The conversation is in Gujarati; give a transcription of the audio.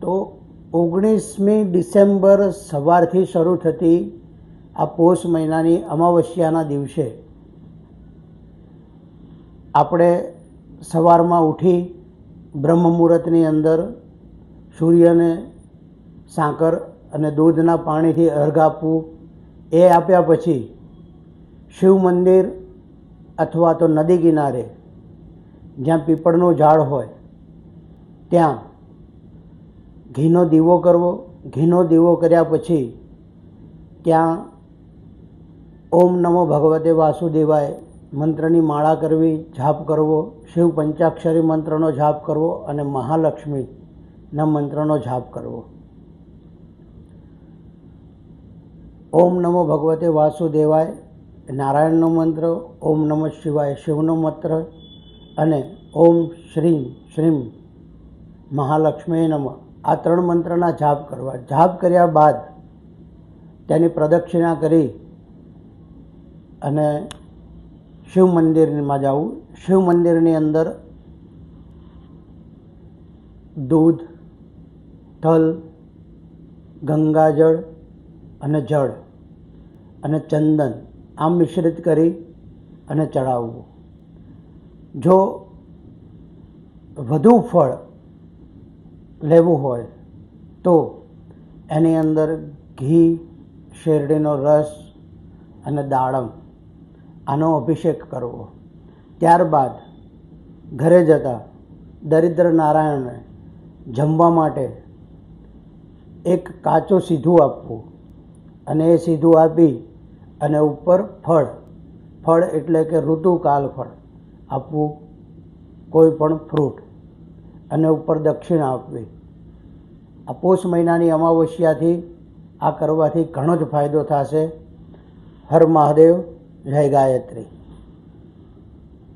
તો 19મી ડિસેમ્બર સવારથી શરૂ થતી આ પોષ મહિનાની અમાવસ્યાના દિવસે આપણે સવારમાં ઉઠી બ્રહ્મ મુહૂર્તની અંદર સૂર્યને સાકર અને દૂધના પાણીથી અર્ઘ આપવું. એ આપ્યા પછી શિવ મંદિર અથવા તો નદી કિનારે જ્યાં પીપળનું ઝાડ હોય ત્યાં ઘીનો દીવો કરવો. ઘીનો દીવો કર્યા પછી ત્યાં ઓમ નમો ભગવતે વાસુદેવાય મંત્રની માળા કરવી, જાપ કરવો, શિવ પંચાક્ષરી મંત્રનો જાપ કરવો અને મહાલક્ષ્મીના મંત્રનો જાપ કરવો. ઓમ નમો ભગવતે વાસુદેવાય નારાયણનો મંત્ર, ઓમ નમઃ શિવાય શિવનો મંત્ર અને ઓમ શ્રીમ શ્રીમ મહાલક્ષ્મી નમઃ આ 3 મંત્રના જાપ કરવા. જાપ કર્યા બાદ તેની પ્રદક્ષિણા કરી અને શિવ મંદિરમાં જવું. શિવ મંદિરની અંદર દૂધ, તલ, ગંગાજળ અને જળ અને ચંદન આમ મિશ્રિત કરી અને ચડાવવું. જો વધુ ફળ લેવું હોય તો એની અંદર ઘી, શેરડીનો રસ અને દાડમ આનો અભિષેક કરવો. ત્યારબાદ ઘરે જતાં દરિદ્ર નારાયણને જમવા માટે એક કાચું સીધું આપવું અને એ સીધું આપી અને ઉપર ફળ એટલે કે ઋતુકાલ ફળ આપવું, કોઈ પણ ફ્રૂટ, અને ઉપર દક્ષિણા આપવી. આ પોષ મહિનાની અમાવસ્યાથી આ કરવાથી ઘણો જ ફાયદો થશે. હર મહાદેવ, જય ગાયત્રી.